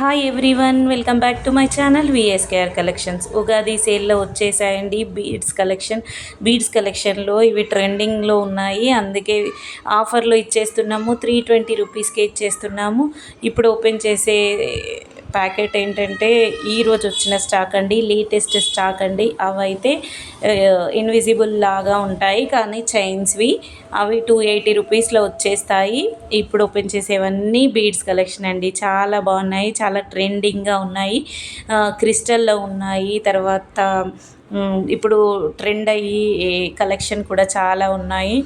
Hi everyone, welcome back to my channel VSKR collections. Ugadi సేల్లో వచ్చేసాయండి beads కలెక్షన్లో ఇవి ట్రెండింగ్లో ఉన్నాయి. అందుకే ఆఫర్లో ఇచ్చేస్తున్నాము. 320 రూపీస్కే ఇచ్చేస్తున్నాము. ఇప్పుడు ఓపెన్ చేసే ప్యాకెట్ ఏంటంటే ఈరోజు వచ్చిన స్టాక్ అండి, లేటెస్ట్ స్టాక్ అండి. అవైతే ఇన్విజిబుల్ లాగా ఉంటాయి కానీ చైన్స్వి. అవి 280 రూపీస్లో వచ్చేస్తాయి. ఇప్పుడు ఓపెన్ చేసేవన్నీ బీడ్స్ కలెక్షన్ అండి. చాలా బాగున్నాయి, చాలా ట్రెండింగ్గా ఉన్నాయి. క్రిస్టల్లో ఉన్నాయి. తర్వాత ఇప్పుడు ట్రెండ్ అయ్యి కలెక్షన్ కూడా చాలా ఉన్నాయి.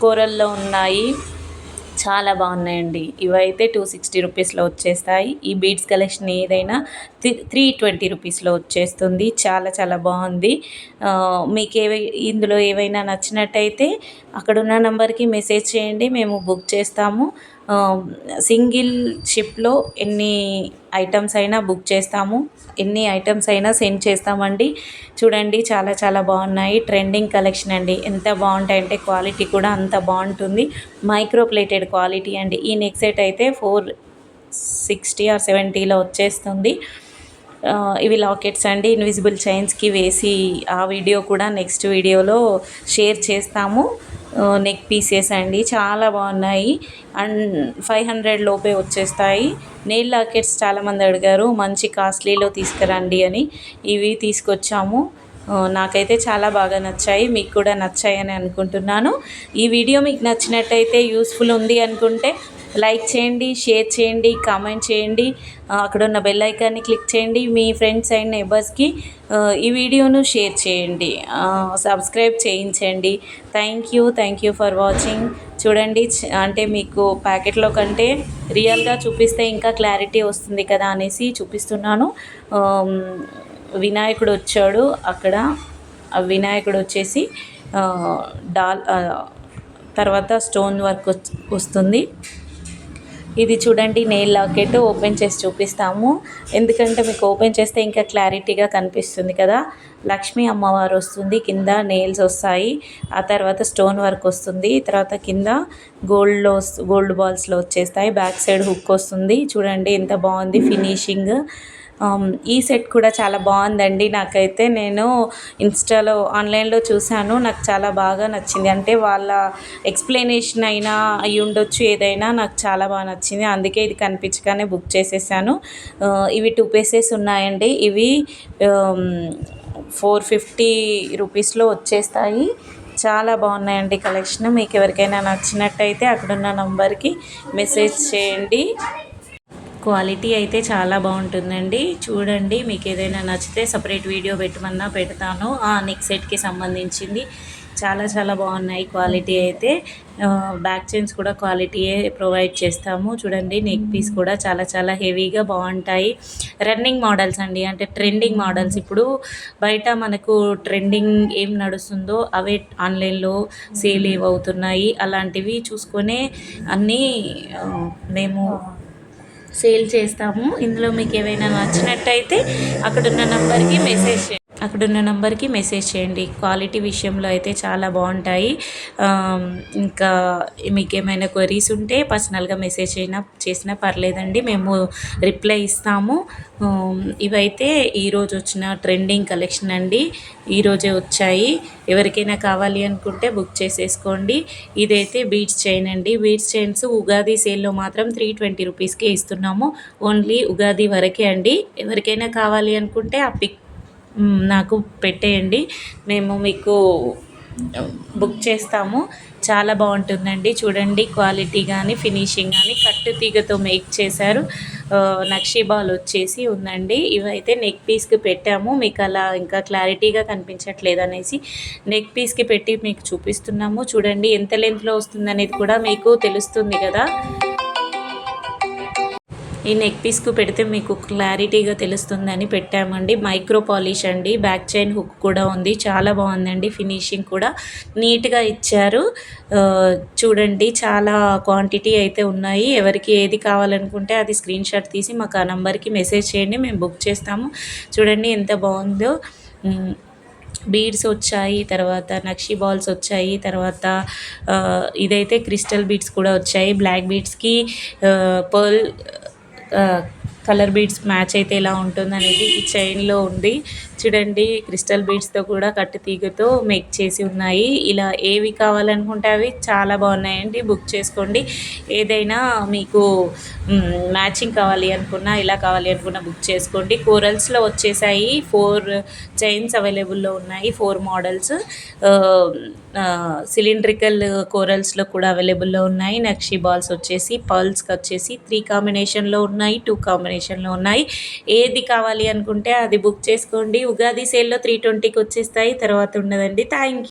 కోరల్లో ఉన్నాయి. చాలా బాగున్నాయండి. ఇవైతే 260 రూపీస్లో వచ్చేస్తాయి. ఈ బీడ్స్ కలెక్షన్ ఏదైనా 320 రూపీస్లో వచ్చేస్తుంది. చాలా చాలా బాగుంది. మీకు ఇందులో ఏవైనా నచ్చినట్టయితే అక్కడున్న నెంబర్కి మెసేజ్ చేయండి, మేము బుక్ చేస్తాము. సింగిల్ షిప్లో ఎన్ని ఐటమ్స్ అయినా బుక్ చేస్తాము, ఎన్ని ఐటమ్స్ అయినా సెండ్ చేస్తామండి. చూడండి, చాలా చాలా బాగున్నాయి. ట్రెండింగ్ కలెక్షన్ అండి. ఎంత బాగుంటాయంటే క్వాలిటీ కూడా అంత బాగుంటుంది. మైక్రో ప్లేటెడ్ క్వాలిటీ అండి. ఈ నెక్ సెట్ అయితే 460 or 70లో వచ్చేస్తుంది. ఇవి లాకెట్స్ అండి, ఇన్విజిబుల్ చైన్స్కి వేసి ఆ వీడియో కూడా నెక్స్ట్ వీడియోలో షేర్ చేస్తాము. నెక్ పీసెస్ అండి, చాలా బాగున్నాయి. అండ్ 500 లోపే వచ్చేస్తాయి. నెయిల్ లాకెట్స్ చాలామంది అడిగారు, మంచి కాస్ట్లీలో తీసుకురండి అని. ఇవి తీసుకొచ్చాము. నాకైతే చాలా బాగా నచ్చాయి, మీకు కూడా నచ్చాయని అనుకుంటున్నాను. ఈ వీడియో మీకు నచ్చినట్టయితే, యూస్ఫుల్ ఉంది అనుకుంటే లైక్ చేయండి, షేర్ చేయండి, కామెంట్ చేయండి. అక్కడ ఉన్న బెల్ ఐకాన్ని క్లిక్ చేయండి. మీ ఫ్రెండ్స్ అండ్ నైబర్స్కి ఈ వీడియోను షేర్ చేయండి, సబ్స్క్రైబ్ చేయించండి. Thank you for watching. చూడండి, అంటే మీకు ప్యాకెట్లో కంటే రియల్గా చూపిస్తే ఇంకా క్లారిటీ వస్తుంది కదా అనేసి చూపిస్తున్నాను. వినాయకుడు వచ్చాడు అక్కడ. ఆ వినాయకుడు వచ్చేసి తర్వాత స్టోన్ వర్క్ వస్తుంది. ఇది చూడండి, నెయిల్ లాకెట్ ఓపెన్ చేసి చూపిస్తాము, ఎందుకంటే మీకు ఓపెన్ చేస్తే ఇంకా క్లారిటీగా కనిపిస్తుంది కదా. లక్ష్మీ అమ్మవారు వస్తుంది, కింద నెయిల్స్ వస్తాయి, ఆ తర్వాత స్టోన్ వర్క్ వస్తుంది, తర్వాత కింద గోల్డ్ బాల్స్లో వచ్చేస్తాయి. బ్యాక్ సైడ్ హుక్ వస్తుంది. చూడండి ఎంత బాగుంది ఫినిషింగ్. ఈ సెట్ కూడా చాలా బాగుందండి. నాకైతే నేను ఇన్స్టాలో ఆన్లైన్లో చూశాను, నాకు చాలా బాగా నచ్చింది. అంటే వాళ్ళ ఎక్స్ప్లెనేషన్ అయినా అయి ఉండొచ్చు, ఏదైనా నాకు చాలా బాగా నచ్చింది. అందుకే ఇది కనిపించగానే బుక్ చేసేసాను. ఇవి 2 పీసెస్ ఉన్నాయండి. ఇవి 450 రూపీస్లో వచ్చేస్తాయి. చాలా బాగున్నాయండి కలెక్షన్. మీకు ఎవరికైనా నచ్చినట్టయితే అక్కడున్న నంబర్కి మెసేజ్ చేయండి. క్వాలిటీ అయితే చాలా బాగుంటుందండి. చూడండి, మీకు ఏదైనా నచ్చితే సపరేట్ వీడియో పెట్టమన్నా పెడతాను. ఆ నెక్ సెట్కి సంబంధించింది చాలా చాలా బాగున్నాయి. క్వాలిటీ అయితే బ్యాక్ చైన్స్ కూడా క్వాలిటీయే ప్రొవైడ్ చేస్తాము. చూడండి, నెక్ పీస్ కూడా చాలా చాలా హెవీగా బాగుంటాయి. రన్నింగ్ మోడల్స్ అండి, అంటే ట్రెండింగ్ మోడల్స్. ఇప్పుడు బయట మనకు ట్రెండింగ్ ఏం నడుస్తుందో అవే ఆన్లైన్లో సేల్ అవుతున్నాయి. అలాంటివి చూసుకొనే అన్నీ మేము సేల్ చేస్తాము. ఇందులో మీకు ఏవైనా నచ్చినట్టయితే అక్కడున్న నంబర్కి మెసేజ్ చేయండి. క్వాలిటీ విషయంలో అయితే చాలా బాగుంటాయి. ఇంకా మీకు ఏమైనా క్వరీస్ ఉంటే పర్సనల్గా మెసేజ్ చేసినా పర్లేదండి, మేము రిప్లై ఇస్తాము. ఇవైతే ఈరోజు వచ్చిన ట్రెండింగ్ కలెక్షన్ అండి, ఈరోజే వచ్చాయి. ఎవరికైనా కావాలి అనుకుంటే బుక్ చేసేసుకోండి. ఇదైతే బీడ్స్ చైన్ అండి. బీడ్స్ చైన్స్ ఉగాది సేల్లో మాత్రం 320 రూపీస్కే ఇస్తున్నాము. ఓన్లీ ఉగాది వరకే అండి. ఎవరికైనా కావాలి అనుకుంటే ఆ పిక్ నాకు పెట్టేయండి, మేము మీకు బుక్ చేస్తాము. చాలా బాగుంటుందండి. చూడండి, క్వాలిటీ కానీ ఫినిషింగ్ కానీ కట్టు తీగతో మేక్ చేశారు. నక్షీ బాల్ వచ్చేసి ఉందండి. ఇవైతే నెక్ పీస్కి పెట్టాము, మీకు అలా ఇంకా క్లారిటీగా కనిపించట్లేదు అనేసి నెక్ పీస్కి పెట్టి మీకు చూపిస్తున్నాము. చూడండి, ఎంత లెంత్లో వస్తుంది అనేది కూడా మీకు తెలుస్తుంది కదా. ఈ నెక్ పీస్కు పెడితే మీకు క్లారిటీగా తెలుస్తుందని పెట్టామండి. మైక్రో పాలిష్ అండి, బ్యాక్ చైన్ హుక్ కూడా ఉంది. చాలా బాగుందండి, ఫినిషింగ్ కూడా నీట్గా ఇచ్చారు. చూడండి, చాలా క్వాంటిటీ అయితే ఉన్నాయి. ఎవరికి ఏది కావాలనుకుంటే అది స్క్రీన్ షాట్ తీసి మాకు ఆ నెంబర్కి మెసేజ్ చేయండి, మేము బుక్ చేస్తాము. చూడండి ఎంత బాగుందో. బీడ్స్ వచ్చాయి, తర్వాత నక్షీ బాల్స్ వచ్చాయి, తర్వాత ఇదైతే క్రిస్టల్ బీడ్స్ కూడా వచ్చాయి. బ్లాక్ బీడ్స్కి పర్ల్ కలర్ బీడ్స్ మ్యాచ్ అయితే ఎలా ఉంటుందనేది ఈ చైన్లో ఉంది. చూడండి క్రిస్టల్ బీడ్స్తో కూడా కట్టు తీగతో మేక్ చేసి ఉన్నాయి. ఇలా ఏవి కావాలనుకుంటే అవి చాలా బాగున్నాయండి. బుక్ చేసుకోండి. ఏదైనా మీకు మ్యాచింగ్ కావాలి అనుకున్నా, ఇలా కావాలి అనుకున్నా బుక్ చేసుకోండి. కోరల్స్లో వచ్చేసాయి. 4 చైన్స్ అవైలబుల్లో ఉన్నాయి. 4 మోడల్స్. సిలిండ్రికల్ కోరల్స్లో కూడా అవైలబుల్లో ఉన్నాయి. నక్షి బాల్స్ వచ్చేసి పర్ల్స్కి వచ్చేసి 3 కాంబినేషన్లో ఉన్నాయి, 2 కాంబినేషన్లో ఉన్నాయి. ఏది కావాలి అనుకుంటే అది బుక్ చేసుకోండి. ఉగాది సేల్లో 320కి వచ్చేస్తాయి, తర్వాత ఉండదండి. Thank you.